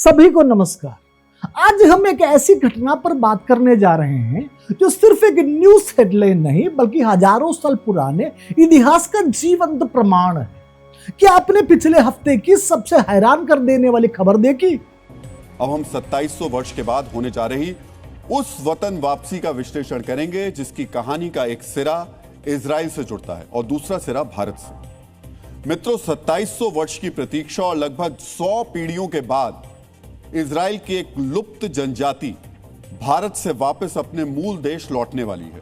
सभी को नमस्कार। आज हम एक ऐसी घटना पर बात करने जा रहे हैं जो सिर्फ एक न्यूज हेडलाइन नहीं बल्कि हजारों साल पुराने इतिहास का जीवंत प्रमाण है। क्या आपने पिछले हफ्ते की सबसे हैरान कर देने वाली खबर देखी? अब हम 2700 वर्ष के बाद होने जा रही उस वतन वापसी का विश्लेषण करेंगे जिसकी कहानी का एक सिरा इजराइल से जुड़ता है और दूसरा सिरा भारत से। मित्रों, 2700 वर्ष की प्रतीक्षा और लगभग 100 पीढ़ियों के बाद इजराइल की एक लुप्त जनजाति भारत से वापस अपने मूल देश लौटने वाली है।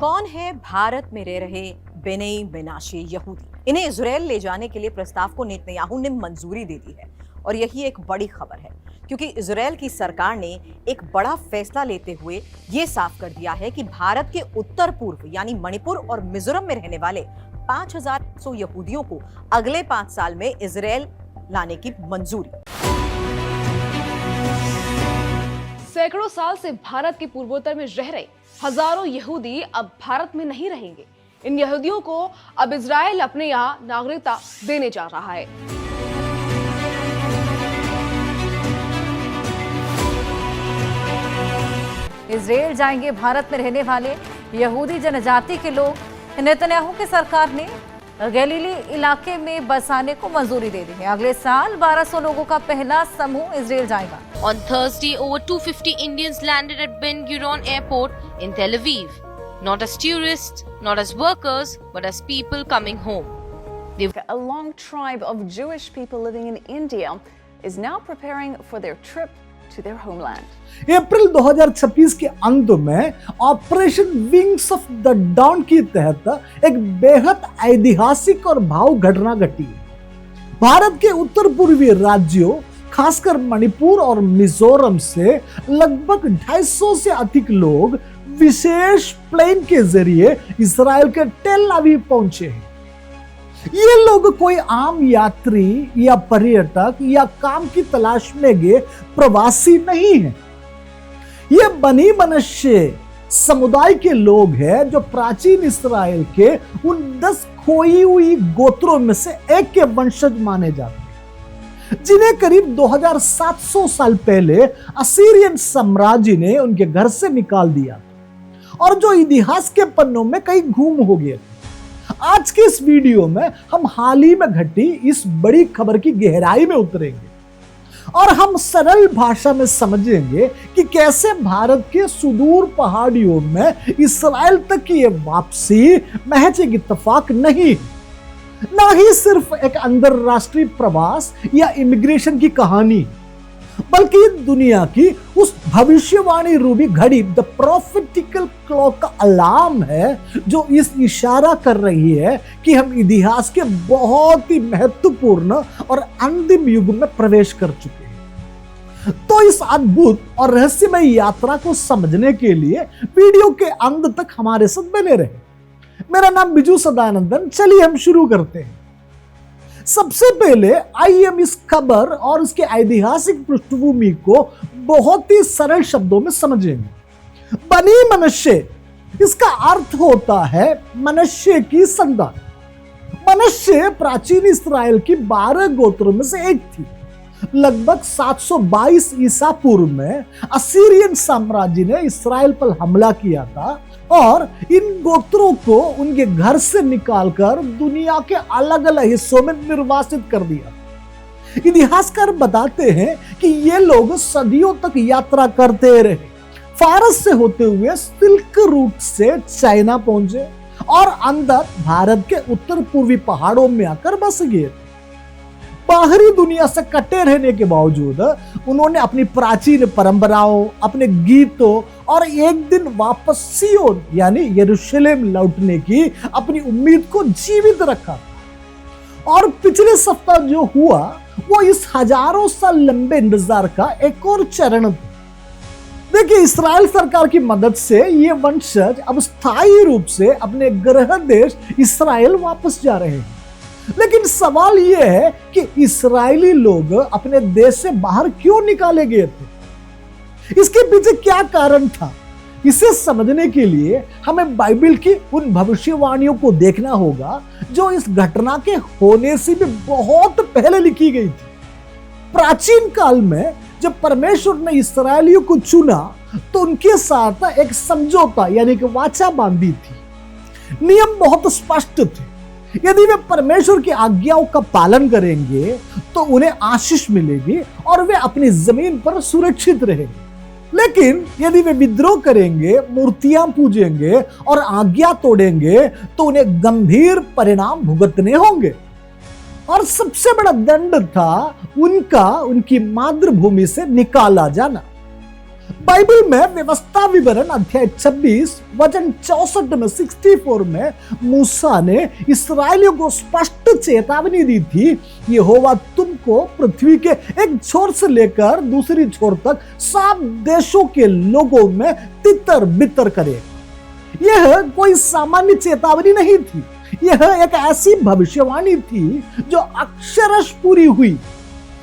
कौन है भारत में रह रहे बेनई मेनाशे यहूदी? इन्हें इजराइल ले जाने के लिए प्रस्ताव को नेतन्याहू ने मंजूरी दे दी है और यही एक बड़ी खबर है क्योंकि इजराइल की सरकार ने एक बड़ा फैसला लेते हुए ये साफ कर दिया है कि भारत के उत्तर पूर्व यानी मणिपुर और मिजोरम में रहने वाले 5100 यहूदियों को अगले 5 साल में इजराइल लाने की मंजूरी। सैकड़ों साल से भारत के पूर्वोत्तर में रह रहे हजारों यहूदी अब भारत में नहीं रहेंगे। इन यहूदियों को अब इजराइल अपने यहाँ नागरिकता देने जा रहा है। इजराइल जाएंगे भारत में रहने वाले यहूदी जनजाति के लोग। नेतन्याहू की सरकार ने गलीली इलाके में बसाने को मंजूरी दे दी है। अगले साल 1200 लोगों का पहला समूह इजराइल जाएगा। On Thursday, over 250 Indians landed at Ben Gurion Airport in Tel Aviv, not as tourists, not as workers, but as people coming home. A long tribe of Jewish people living in India is now preparing for their trip to their homeland. अप्रैल 2026 के अंत में operation wings of the dawn के तहत एक बेहद ऐतिहासिक और भावुक घटना घटी। भारत के उत्तर पूर्वी राज्यों खासकर मणिपुर और मिजोरम से लगभग 250 से अधिक लोग विशेष प्लेन के जरिए इजराइल के टेल अवीव पहुंचे हैं। ये लोग कोई आम यात्री या पर्यटक या काम की तलाश में गए प्रवासी नहीं हैं। ये बनी मनश्शे समुदाय के लोग हैं जो प्राचीन इस्राएल के उन 10 खोई हुई गोत्रों में से एक के वंशज माने जाते हैं, जिन्हें करीब 2700 साल पहले असीरियन साम्राज्य ने उनके घर से निकाल दिया और जो इतिहास के पन्नों में कहीं गुम हो गए। आज के इस वीडियो में हम हाल ही में घटी इस बड़ी खबर की गहराई में उतरेंगे और हम सरल भाषा में समझेंगे कि कैसे भारत के सुदूर पहाड़ियों में इस्राएल तक की यह वापसी महज एक इत्तेफाक नहीं, ना ही सिर्फ एक अंतरराष्ट्रीय प्रवास या इमिग्रेशन की कहानी, बल्कि दुनिया की उस भविष्यवाणी रूपी घड़ी द प्रोफेटिकल क्लॉक का अलार्म है जो इस इशारा कर रही है कि हम इतिहास के बहुत ही महत्वपूर्ण और अंतिम युग में प्रवेश कर चुके हैं। तो इस अद्भुत और रहस्यमय यात्रा को समझने के लिए वीडियो के अंत तक हमारे साथ बने रहे। मेरा नाम बिजू सदानंदन। चलिए हम शुरू करते हैं। सबसे पहले आइए हम इस खबर और उसके ऐतिहासिक पृष्ठभूमि को बहुत ही सरल शब्दों में समझेंगे। बनी मनश्शे, इसका अर्थ होता है मनश्शे की संतान। मनश्शे प्राचीन इस्राएल की 12 गोत्रों में से एक थी। लगभग 722 ईसा पूर्व में असीरियन साम्राज्य ने इस्राएल पर हमला किया था और इन गोत्रों को उनके घर से निकालकर दुनिया के अलग अलग हिस्सों में निर्वासित कर दिया। इतिहासकार बताते हैं कि ये लोग सदियों तक यात्रा करते रहे, फारस से होते हुए सिल्क रूट से चाइना पहुंचे और अंदर भारत के उत्तर पूर्वी पहाड़ों में आकर बस गए। बाहरी दुनिया से कटे रहने के बावजूद उन्होंने अपनी प्राचीन परंपराओं, अपने गीतों और एक दिन वापस सियोन यानी यरूशलेम लौटने की अपनी उम्मीद को जीवित रखा। और पिछले सप्ताह जो हुआ वो इस हजारों साल लंबे इंतजार का एक और चरण था। देखिए, इस्राएल सरकार की मदद से ये वंशज अब स्थायी रूप से अपने गृह देश इस्राएल वापस जा रहे हैं। लेकिन सवाल यह है कि इस्राएली लोग अपने देश से बाहर क्यों निकाले गए थे? इसके पीछे क्या कारण था? इसे समझने के लिए हमें बाइबल की उन भविष्यवाणियों को देखना होगा जो इस घटना के होने से भी बहुत पहले लिखी गई थी। प्राचीन काल में जब परमेश्वर ने इसराइलियों को चुना तो उनके साथ एक समझौता यानी कि वाचा बांधी थी। नियम बहुत स्पष्ट थे। यदि वे परमेश्वर की आज्ञाओं का पालन करेंगे तो उन्हें आशीष मिलेगी और वे अपनी जमीन पर सुरक्षित रहेंगे। लेकिन यदि वे विद्रोह करेंगे, मूर्तियां पूजेंगे और आज्ञा तोड़ेंगे तो उन्हें गंभीर परिणाम भुगतने होंगे। और सबसे बड़ा दंड था उनकी मातृभूमि से निकाला जाना। बाइबल में व्यवस्था विवरण अध्याय 26 वचन 64 में 64 में मूसा ने इस्राएलियों को स्पष्ट चेतावनी दी थी, यहोवा तुमको पृथ्वी के एक छोर से लेकर दूसरी छोर तक सब देशों के लोगों में तितर बितर करेगा। यह कोई सामान्य चेतावनी नहीं थी, यह एक ऐसी भविष्यवाणी थी जो अक्षरश पूरी हुई।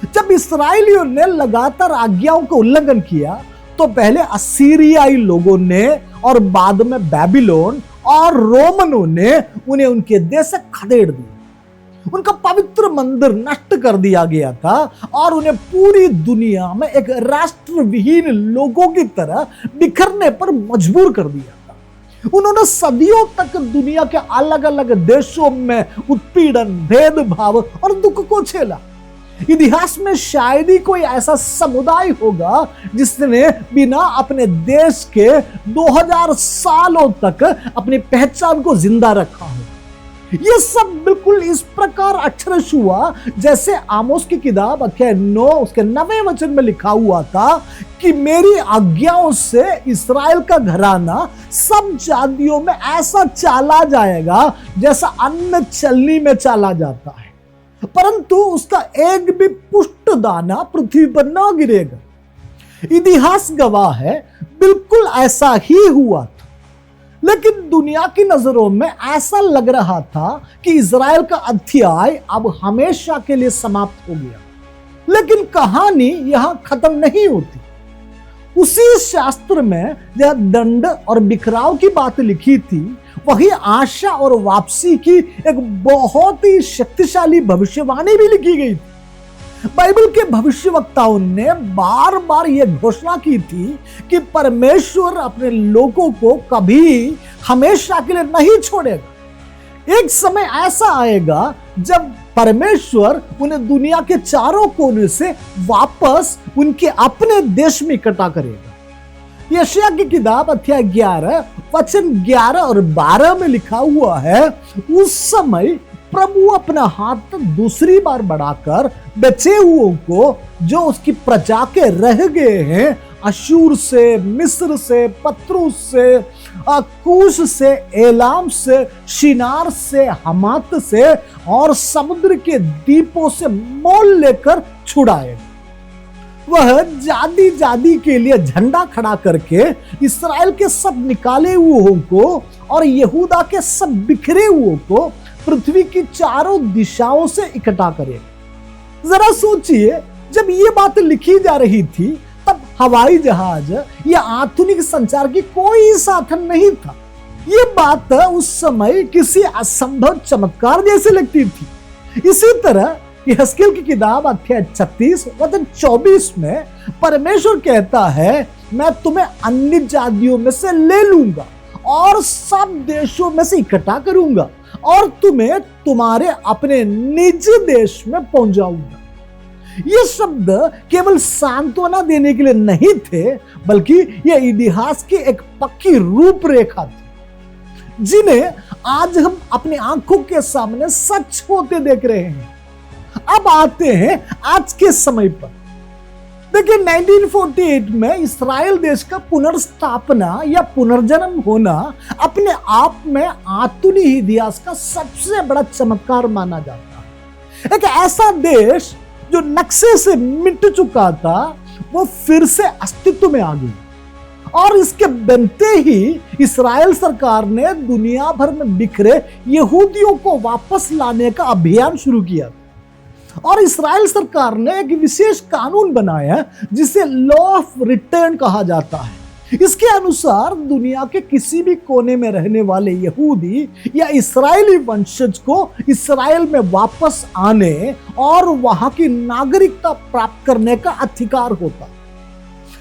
जब इस्राएलियों ने लगातार आज्ञाओं का उल्लंघन किया तो पहले असीरियाई लोगों ने और बाद में बेबीलोन और रोमनों ने उन्हें उनके देश से खदेड़ दिया। उनका पवित्र मंदिर नष्ट कर दिया गया था और उन्हें पूरी दुनिया में एक राष्ट्रविहीन लोगों की तरह बिखरने पर मजबूर कर दिया था। उन्होंने सदियों तक दुनिया के अलग अलग देशों में उत्पीड़न, भेदभाव और दुख को झेला। इतिहास में शायद ही कोई ऐसा समुदाय होगा जिसने बिना अपने देश के 2000 सालों तक अपनी पहचान को जिंदा रखा हो। यह सब बिल्कुल इस प्रकार अक्षरश हुआ जैसे आमोस की किताब अध्याय 9 उसके 9वें वचन में लिखा हुआ था कि मेरी आज्ञाओं से इस्राएल का घराना सब जातियों में ऐसा चाला जाएगा जैसा अन्न छलनी में चाला जाता है, परंतु उसका एक भी पुष्ट दाना पृथ्वी पर न गिरेगा। इतिहास गवाह है, बिल्कुल ऐसा ही हुआ था। लेकिन दुनिया की नजरों में ऐसा लग रहा था कि इजराइल का अध्याय अब हमेशा के लिए समाप्त हो गया। लेकिन कहानी यहां खत्म नहीं होती। उसी शास्त्र में जहां दंड और बिखराव की बात लिखी थी, वही आशा और वापसी की एक बहुत ही शक्तिशाली भविष्यवाणी भी लिखी गई थी। बाइबल के भविष्यवक्ताओं ने बार बार यह घोषणा की थी कि परमेश्वर अपने लोगों को कभी हमेशा के लिए नहीं छोड़ेगा। एक समय ऐसा आएगा जब परमेश्वर उन्हें दुनिया के चारों कोने से वापस उनके अपने देश में इकट्ठा करेगा। यशायाह की किताब अध्याय 11 वचन 11 और 12 में लिखा हुआ है, उस समय प्रभु अपना हाथ दूसरी बार बढ़ाकर बचे हुओं को जो उसकी प्रजा के रह गए हैं, अशूर से, मिस्र से, पत्रुस से, कूश से, एलाम से, शिनार से, हमात से और समुद्र के द्वीपों से मोल लेकर छुड़ाएगा। वह जाति जाति के लिए झंडा खड़ा करके इस्राएल के सब निकाले हुओं को और यहूदा के सब बिखरे हुओं को पृथ्वी की चारों दिशाओं से इकट्ठा करेगा। जरा सोचिए, जब ये बात लिखी जा रही थी तब हवाई जहाज या आधुनिक संचार की कोई साधन नहीं था। ये बात उस समय किसी असंभव चमत्कार जैसी लगती थी। इसी तरह यहेजकेल की किताब अध्याय 36 वचन 24 में परमेश्वर कहता है, मैं तुम्हें अन्य जातियों में से ले लूंगा और सब देशों में से इकट्ठा करूंगा और तुम्हें तुम्हारे अपने निज देश में पहुंचाऊंगा। ये शब्द केवल सांत्वना देने के लिए नहीं थे, बल्कि यह इतिहास की एक पक्की रूपरेखा थी जिन्हें आज हम अपनी आंखों के सामने सच होते देख रहे हैं। अब आते हैं आज के समय पर। देखिए, 1948 में इस्राएल देश का पुनर्स्थापना या पुनर्जन्म होना अपने आप में आधुनिक इतिहास का सबसे बड़ा चमत्कार माना जाता है। एक ऐसा देश जो नक्शे से मिट चुका था, वो फिर से अस्तित्व में आ गई और इसके बनते ही इस्राएल सरकार ने दुनिया भर में बिखरे यहूदियों को वापस लाने का अभियान शुरू किया और इस्राएल सरकार ने एक विशेष कानून बनाया जिसे लॉ ऑफ रिटर्न कहा जाता है। इसके अनुसार दुनिया के किसी भी कोने में रहने वाले यहूदी या इस्राएली वंशज को इस्राएल में वापस आने और वहां की नागरिकता प्राप्त करने का अधिकार होता।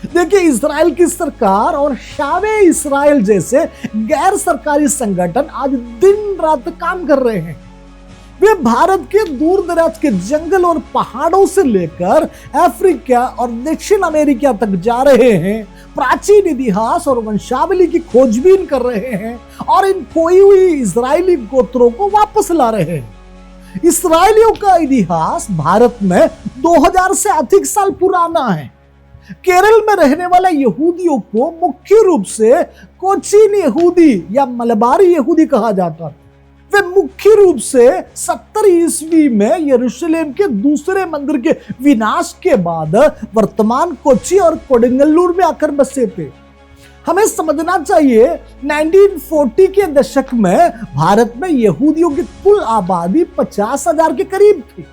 देखिए, इस्राएल की सरकार और शावे इस्राएल जैसे गैर सरकारी संगठन आज दिन रात काम कर रहे हैं। वे भारत के दूर दराज के जंगल और पहाड़ों से लेकर अफ्रीका और दक्षिण अमेरिका तक जा रहे हैं, प्राचीन इतिहास और वंशावली की खोजबीन कर रहे हैं और इन खोई हुई इस्राएली गोत्रों को वापस ला रहे हैं। इस्राएलियों का इतिहास भारत में 2000 से अधिक साल पुराना है। केरल में रहने वाले यहूदियों को मुख्य रूप से कोचीन यहूदी या मलबारी यहूदी कहा जाता था। वे मुख्य रूप से 70 ईस्वी में यरूशलेम के दूसरे मंदिर के विनाश के बाद वर्तमान कोची और कोडंगल्लूर में आकर बसे थे। हमें समझना चाहिए 1940 के दशक में भारत में यहूदियों की कुल आबादी 50,000 के करीब थी।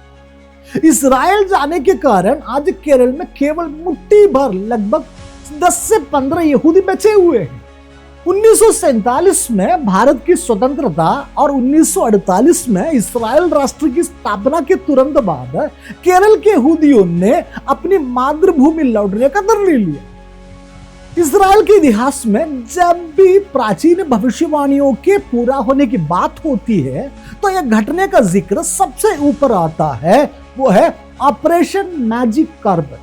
इस्राएल जाने के कारण आज केरल में केवल मुट्ठी भर लगभग 10 से 15 यहूदी बचे हुए हैं। 1947 में भारत की स्वतंत्रता और 1948 में इस्राएल राष्ट्र की स्थापना के तुरंत बाद केरल के यहूदियों ने अपनी मातृभूमि लौटने का निर्णय लिया। इस्राएल के इतिहास में जब भी प्राचीन भविष्यवाणियों के पूरा होने की बात होती है तो यह घटने का जिक्र सबसे ऊपर आता है, वो है ऑपरेशन मैजिक कार्पेट,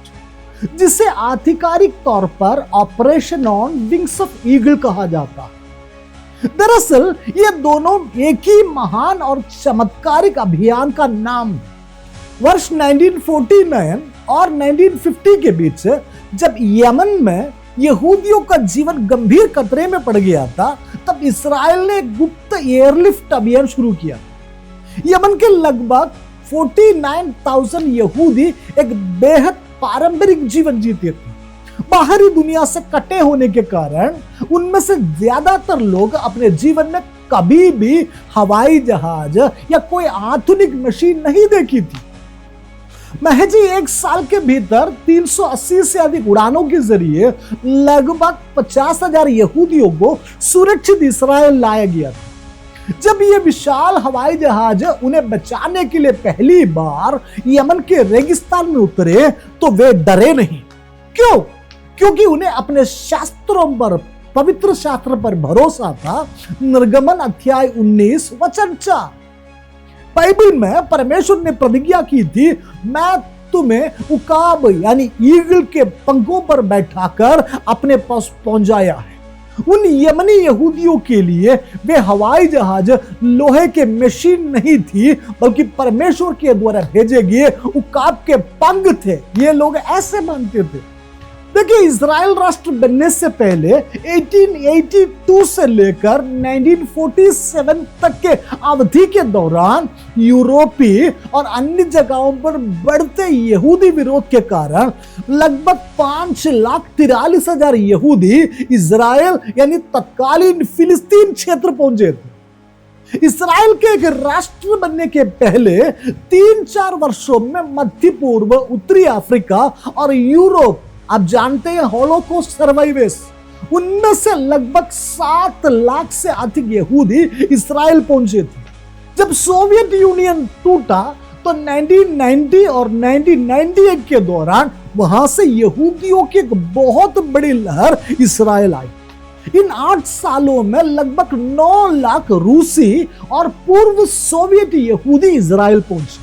जिसे आधिकारिक तौर पर operation on wings of eagle कहा जाता है। दरअसल ये दोनों एक ही महान और चमत्कारिक अभियान का नाम है। वर्ष 1949 और 1950 के बीच जब यमन में यहूदियों का जीवन गंभीर खतरे में पड़ गया था, तब इस्राएल ने गुप्त एयरलिफ्ट अभियान शुरू किया। यमन के लगभग 49,000 यहूदी एक बेहद पारंपरिक जीवन जीते थे। बाहरी दुनिया से कटे होने के कारण उनमें से ज्यादातर लोग अपने जीवन में कभी भी हवाई जहाज या कोई आधुनिक मशीन नहीं देखी थी। महज 1 साल के भीतर 380 से अधिक उड़ानों के जरिए लगभग 50,000 यहूदियों को सुरक्षित इस्राएल लाया गया था। जब ये विशाल हवाई जहाज उन्हें बचाने के लिए पहली बार यमन के रेगिस्तान में उतरे तो वे डरे नहीं। क्यों? क्योंकि उन्हें अपने शास्त्रों पर, पवित्र शास्त्र पर भरोसा था। निर्गमन अध्याय 19 वचन 4, बाइबल में परमेश्वर ने प्रतिज्ञा की थी, मैं तुम्हें उकाब यानी ईगल के पंखों पर बैठाकर अपने पास पहुंचाया है। उन यमनी यहूदियों के लिए वे हवाई जहाज लोहे के मशीन नहीं थी, बल्कि परमेश्वर के द्वारा भेजे गए उकाब के पंख थे। ये लोग ऐसे मानते थे। देखिए, इस्राएल राष्ट्र बनने से पहले 1882 से लेकर 1947 तक के अवधि के दौरान यूरोपीय और अन्य जगहों पर बढ़ते यहूदी विरोध के कारण लगभग 5,43,000 यहूदी इस्राएल यानी तत्कालीन फिलिस्तीन क्षेत्र पहुंचे थे। इस्राएल के एक राष्ट्र बनने के पहले 3-4 वर्षों में मध्य पूर्व, उत्तरी अफ्रीका और यूरोप, आप जानते हैं हॉलोकॉस्ट सर्वाइवर्स, उनमें से लगभग 7 लाख से अधिक यहूदी इस्राएल पहुंचे थे। जब सोवियत यूनियन टूटा तो 1990 और 1998 के दौरान वहां से यहूदियों की एक बहुत बड़ी लहर इस्राएल आई। इन 8 सालों में लगभग 9 लाख रूसी और पूर्व सोवियत यहूदी इस्राएल पहुंचे।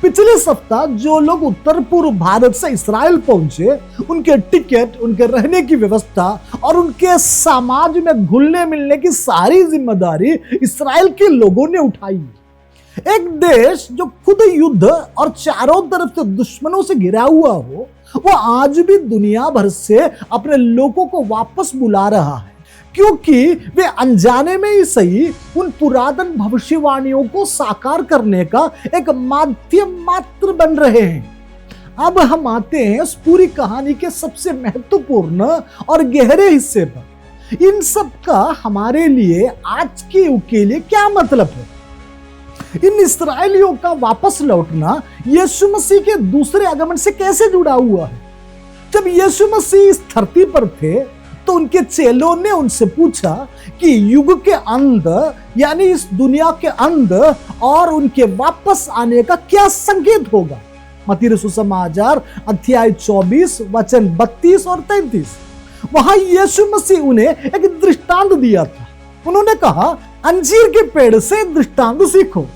पिछले सप्ताह जो लोग उत्तर पूर्व भारत से इस्राएल पहुंचे, उनके टिकट, उनके रहने की व्यवस्था और उनके समाज में घुलने मिलने की सारी जिम्मेदारी इस्राएल के लोगों ने उठाई। एक देश जो खुद युद्ध और चारों तरफ से दुश्मनों से घिरा हुआ हो, वो आज भी दुनिया भर से अपने लोगों को वापस बुला रहा है, क्योंकि वे अनजाने में ही सही उन पुरातन भविष्यवाणियों को साकार करने का एक माध्यम मात्र बन रहे हैं। अब हम आते हैं उस पूरी कहानी के सबसे महत्वपूर्ण और गहरे हिस्से पर। इन सब का हमारे लिए, आज के युग के लिए क्या मतलब है? इन इस्राएलियों का वापस लौटना यीशु मसीह के दूसरे आगमन से कैसे जुड़ा हुआ है? जब यीशु मसीह इस धरती पर थे तो उनके चेलों ने उनसे पूछा कि युग के अंत यानी इस दुनिया के अंत और उनके वापस आने का क्या संकेत होगा। मत्ती सुसमाचार अध्याय 24 वचन 32 और 33। वहां यीशु मसीह उन्हें एक दृष्टांत दिया था। उन्होंने कहा, अंजीर के पेड़ से दृष्टांत सीखो।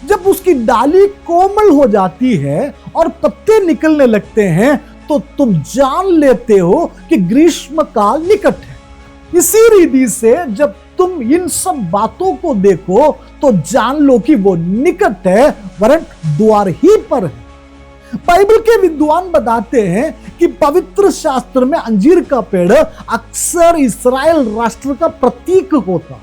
जब उसकी डाली कोमल हो जाती है और पत्ते निकलने लगते हैं तो तुम जान लेते हो कि ग्रीष्म काल निकट है। इसी रीति से जब तुम इन सब बातों को देखो तो जान लो कि वो निकट है, वरन द्वार ही पर है। बाइबल के विद्वान बताते हैं कि पवित्र शास्त्र में अंजीर का पेड़ अक्सर इस्राएल राष्ट्र का प्रतीक होता।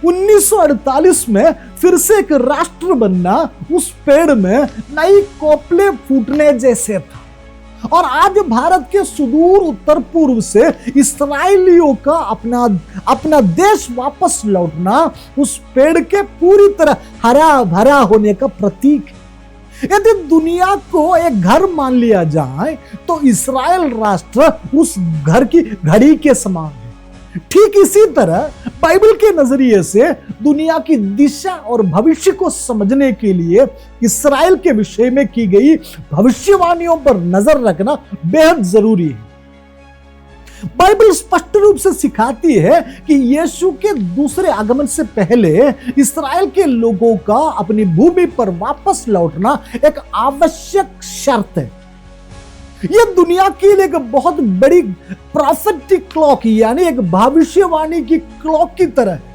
1948 में फिर से एक राष्ट्र बनना उस पेड़ में नई कोपले फूटने जैसे था। और आज भारत के सुदूर उत्तर पूर्व से इस्राएलियों का अपना देश वापस लौटना उस पेड़ के पूरी तरह हरा भरा होने का प्रतीक है। यदि दुनिया को एक घर मान लिया जाए तो इस्राएल राष्ट्र उस घर की घड़ी के समान है। ठीक इसी तरह बाइबल के नजरिए से दुनिया की दिशा और भविष्य को समझने के लिए इस्राएल के विषय में की गई भविष्यवाणियों पर नजर रखना बेहद जरूरी है। बाइबल स्पष्ट रूप से सिखाती है कि यीशु के दूसरे आगमन से पहले इस्राएल के लोगों का अपनी भूमि पर वापस लौटना एक आवश्यक शर्त है। यह दुनिया के लिए एक बहुत बड़ी प्रॉफेटिक क्लॉक यानी एक भविष्यवाणी की क्लॉक की तरह है।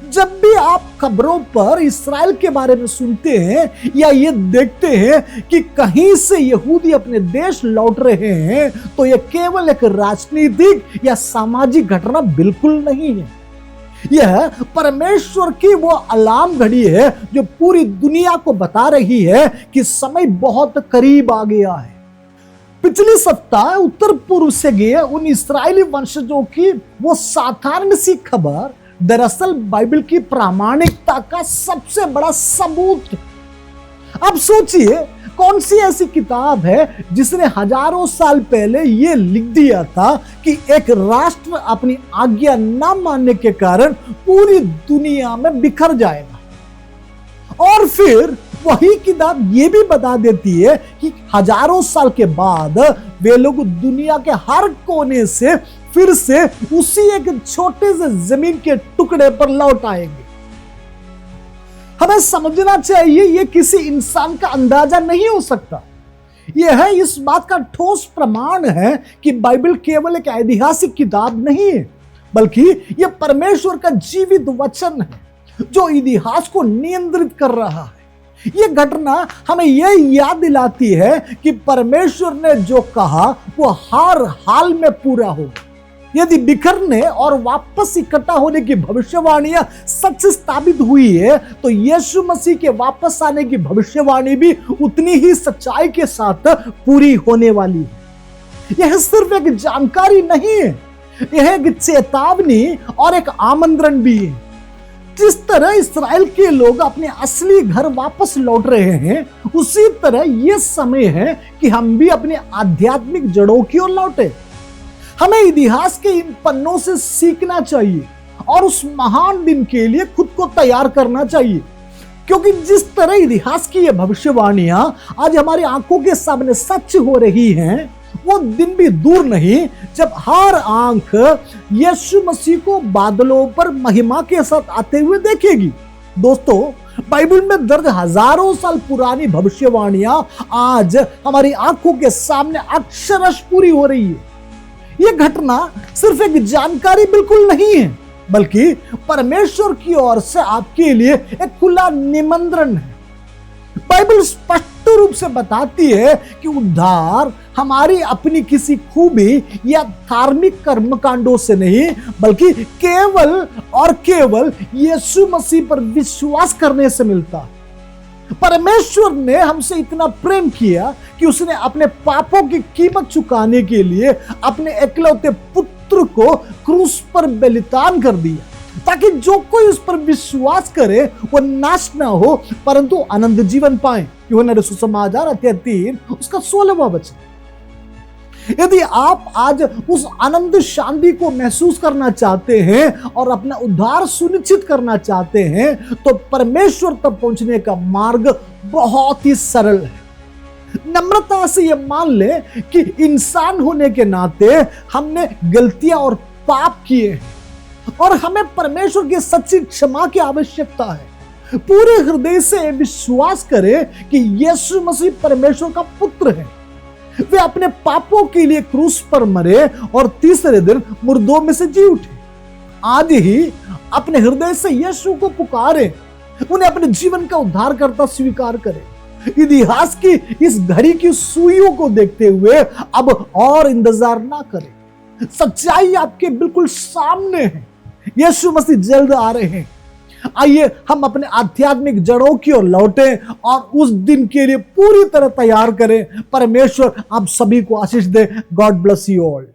जब भी आप खबरों पर इस्राएल के बारे में सुनते हैं या ये देखते हैं कि कहीं से यहूदी अपने देश लौट रहे हैं तो यह केवल एक राजनीतिक या सामाजिक घटना बिल्कुल नहीं है। यह परमेश्वर की वो अलार्म घड़ी है जो पूरी दुनिया को बता रही है कि समय बहुत करीब आ गया है। पिछले सप्ताह उत्तर पूर्व से गए उन इस्राएली वंशजों की वो साधारण सी खबर दरअसल बाइबल की प्रामाणिकता का सबसे बड़ा सबूत। अब सोचिए, कौन सी ऐसी किताब है जिसने हजारों साल पहले यह लिख दिया था कि एक राष्ट्र अपनी आज्ञा न मानने के कारण पूरी दुनिया में बिखर जाएगा, और फिर वही किताब ये भी बता देती है कि हजारों साल के बाद वे लोग दुनिया के हर कोने से फिर से उसी एक छोटे से जमीन के टुकड़े पर लौट आएंगे। हमें समझना चाहिए यह किसी इंसान का अंदाजा नहीं हो सकता। यह इस बात का ठोस प्रमाण है कि बाइबल केवल एक ऐतिहासिक किताब नहीं है, बल्कि यह परमेश्वर का जीवित वचन है जो इतिहास को नियंत्रित कर रहा है। यह घटना हमें यह याद दिलाती है कि परमेश्वर ने जो कहा वो हर हाल में पूरा होगा। यदि बिखरने और वापस इकट्ठा होने की भविष्यवाणियां सच साबित हुई है तो यीशु मसीह के वापस आने की भविष्यवाणी भी उतनी ही सच्चाई के साथ पूरी होने वाली है। यह सिर्फ एक जानकारी नहीं है, यह एक चेतावनी और एक आमंत्रण भी है। जिस तरह इस्राएल के लोग अपने असली घर वापस लौट रहे हैं, उसी तरह यह समय है कि हम भी अपने आध्यात्मिक जड़ों की ओर लौटे। हमें इतिहास के इन पन्नों से सीखना चाहिए और उस महान दिन के लिए खुद को तैयार करना चाहिए, क्योंकि जिस तरह इतिहास की ये भविष्यवाणियां आज हमारी आंखों के सामने सच हो रही हैं, वो दिन भी दूर नहीं जब हर आंख यीशु मसीह को बादलों पर महिमा के साथ आते हुए देखेगी। दोस्तों, बाइबल में दर्ज हजारों साल पुरानी भविष्यवाणियां आज हमारी आंखों के सामने अक्षरश पूरी हो रही है। यह घटना सिर्फ एक जानकारी बिल्कुल नहीं है, बल्कि परमेश्वर की ओर से आपके लिए एक खुला निमंत्रण है। बाइबल स्पष्ट रूप से बताती है कि उद्धार हमारी अपनी किसी खूबी या धार्मिक कर्मकांडों से नहीं, बल्कि केवल और केवल यीशु मसीह पर विश्वास करने से मिलता है। परमेश्वर ने हमसे इतना प्रेम किया कि उसने अपने पापों की कीमत चुकाने के लिए अपने एकलौते पुत्र को क्रूस पर बलिदान कर दिया, ताकि जो कोई उस पर विश्वास करे वो नाश ना हो परंतु अनंत जीवन पाए। यूहन्ना सुसमाचार अध्याय 3 उसका 16वां वचन। यदि आप आज उस आनंद शांति को महसूस करना चाहते हैं और अपना उद्धार सुनिश्चित करना चाहते हैं, तो परमेश्वर तक पहुंचने का मार्ग बहुत ही सरल है। नम्रता से यह मान ले कि इंसान होने के नाते हमने गलतियां और पाप किए और हमें परमेश्वर की सच्ची क्षमा की आवश्यकता है। पूरे हृदय से विश्वास करें कि यीशु मसीह परमेश्वर का पुत्र है। वे अपने पापों के लिए क्रूस पर मरे और तीसरे दिन मुर्दों में से जी उठे। आज ही अपने हृदय से यीशु को पुकारें, उन्हें अपने जीवन का उद्धारकर्ता स्वीकार करें। इतिहास की इस घड़ी की सुइयों को देखते हुए अब और इंतजार ना करें। सच्चाई आपके बिल्कुल सामने है। यीशु मसीह जल्द आ रहे हैं। आइए हम अपने आध्यात्मिक जड़ों की ओर लौटें और उस दिन के लिए पूरी तरह तैयार करें। परमेश्वर आप सभी को आशीष दे। God bless you all.